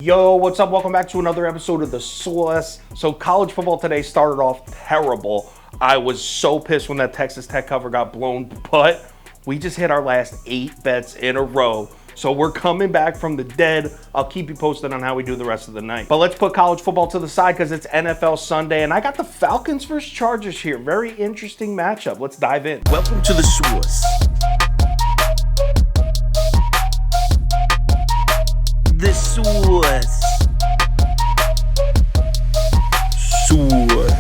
Yo, what's up? Welcome back to another episode of The Sauce. So college football today started off terrible. I was so pissed when that Texas Tech cover got blown, but we just hit our last 8 bets in a row. So we're coming back from the dead. I'll keep you posted on how we do the rest of the night. But let's put college football to the side because it's NFL Sunday, and I got the Falcons versus Chargers here. Very interesting matchup. Let's dive in. Welcome to The Sauce. The Sauce. Sauce.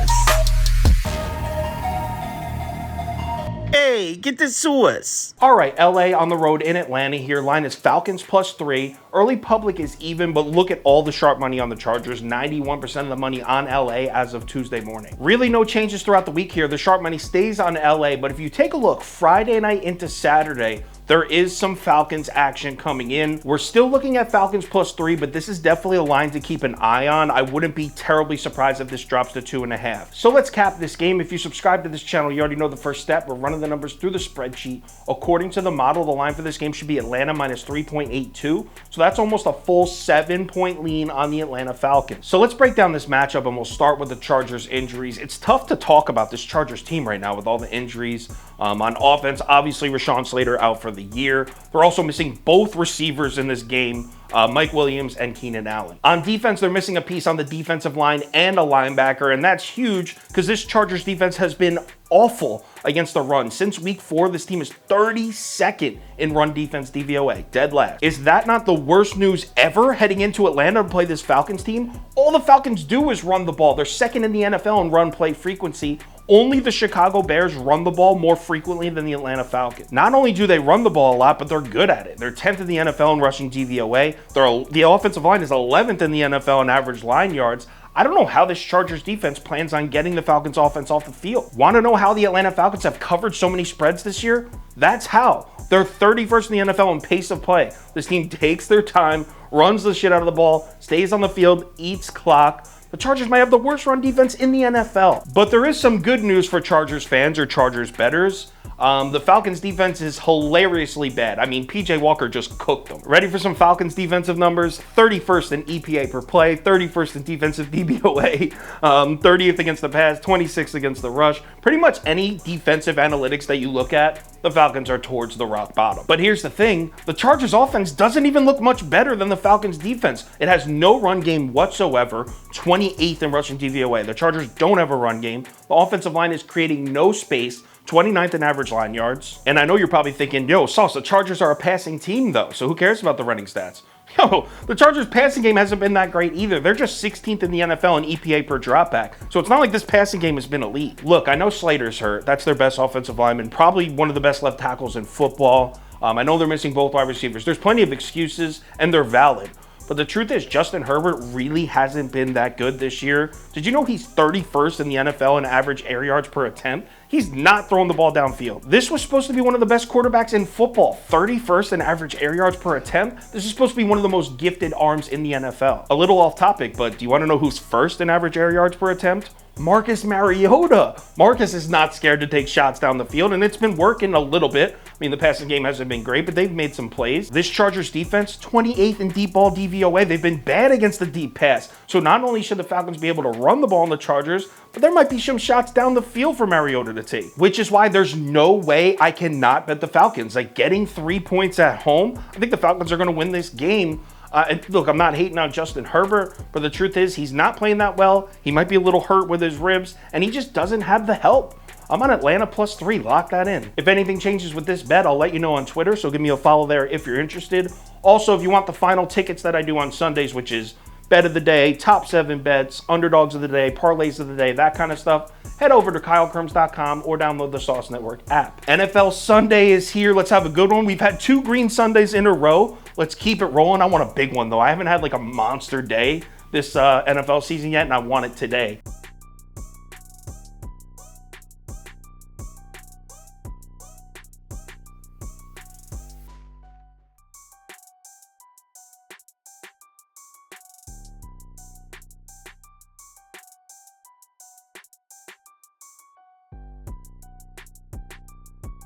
Hey, get the sauce. All right, LA on the road in Atlanta here. Line is Falcons +3. Early public is even, but look at all the sharp money on the Chargers. 91% of the money on LA as of Tuesday morning. Really no changes throughout the week here. The sharp money stays on LA, but if you take a look Friday night into Saturday, there is some Falcons action coming in. We're still looking at Falcons +3, but this is definitely a line to keep an eye on. I wouldn't be terribly surprised if this drops to 2.5. So let's cap this game. If you subscribe to this channel, you already know the first step. We're running the numbers through the spreadsheet. According to the model, the line for this game should be Atlanta -3.82. So that's almost a full 7-point lean on the Atlanta Falcons. So let's break down this matchup, and we'll start with the Chargers injuries. It's tough to talk about this Chargers team right now with all the injuries. On offense, obviously Rashawn Slater out for the year. They're also missing both receivers in this game, Mike Williams and Keenan Allen. On defense, they're missing a piece on the defensive line and a linebacker, and that's huge because this Chargers defense has been awful against the run. Since week 4, this team is 32nd in run defense DVOA, dead last. Is that not the worst news ever heading into Atlanta to play this Falcons team? All the Falcons do is run the ball. They're second in the NFL in run play frequency. Only the Chicago Bears run the ball more frequently than the Atlanta Falcons. Not only do they run the ball a lot, but they're good at it. They're 10th in the NFL in rushing DVOA. The offensive line is 11th in the NFL in average line yards. I don't know how this Chargers defense plans on getting the Falcons offense off the field. Want to know how the Atlanta Falcons have covered so many spreads this year? That's how. They're 31st in the NFL in pace of play. This team takes their time, runs the shit out of the ball, stays on the field, eats clock. The Chargers might have the worst run defense in the NFL. But there is some good news for Chargers fans or Chargers bettors. The Falcons defense is hilariously bad. I mean, PJ Walker just cooked them. Ready for some Falcons defensive numbers? 31st in EPA per play, 31st in defensive DVOA, 30th against the pass, 26th against the rush. Pretty much any defensive analytics that you look at, the Falcons are towards the rock bottom. But here's the thing, the Chargers offense doesn't even look much better than the Falcons defense. It has no run game whatsoever, 28th in rushing DVOA. The Chargers don't have a run game. The offensive line is creating no space, 29th in average line yards. And I know you're probably thinking, yo, Sauce, the Chargers are a passing team though, so who cares about the running stats? Yo, the Chargers passing game hasn't been that great either. They're just 16th in the NFL in EPA per dropback. So it's not like this passing game has been elite. Look, I know Slater's hurt. That's their best offensive lineman, probably one of the best left tackles in football. I know they're missing both wide receivers. There's plenty of excuses, and they're valid. But the truth is, Justin Herbert really hasn't been that good this year. Did you know he's 31st in the NFL in average air yards per attempt? He's not throwing the ball downfield. This was supposed to be one of the best quarterbacks in football. 31st in average air yards per attempt. This is supposed to be one of the most gifted arms in the NFL. A little off topic, but do you want to know who's first in average air yards per attempt? Marcus Mariota. Marcus is not scared to take shots down the field, and it's been working a little bit. I mean, the passing game hasn't been great, but they've made some plays. This Chargers defense, 28th in deep ball DVOA. They've been bad against the deep pass. So not only should the Falcons be able to run the ball on the Chargers, but there might be some shots down the field for Mariota to take, which is why there's no way I cannot bet the Falcons. Like, getting 3 points at home, I think the Falcons are going to win this game. And look, I'm not hating on Justin Herbert, but the truth is he's not playing that well. He might be a little hurt with his ribs, and he just doesn't have the help. I'm on Atlanta +3. Lock that in. If anything changes with this bet, I'll let you know on Twitter, so give me a follow there if you're interested. Also, if you want the final tickets that I do on Sundays, which is bet of the day, top 7 bets, underdogs of the day, parlays of the day, that kind of stuff, head over to KyleKirms.com or download the Sauce Network app. NFL Sunday is here. Let's have a good one. We've had 2 green Sundays in a row. Let's keep it rolling. I want a big one, though. I haven't had like a monster day this NFL season yet, and I want it today.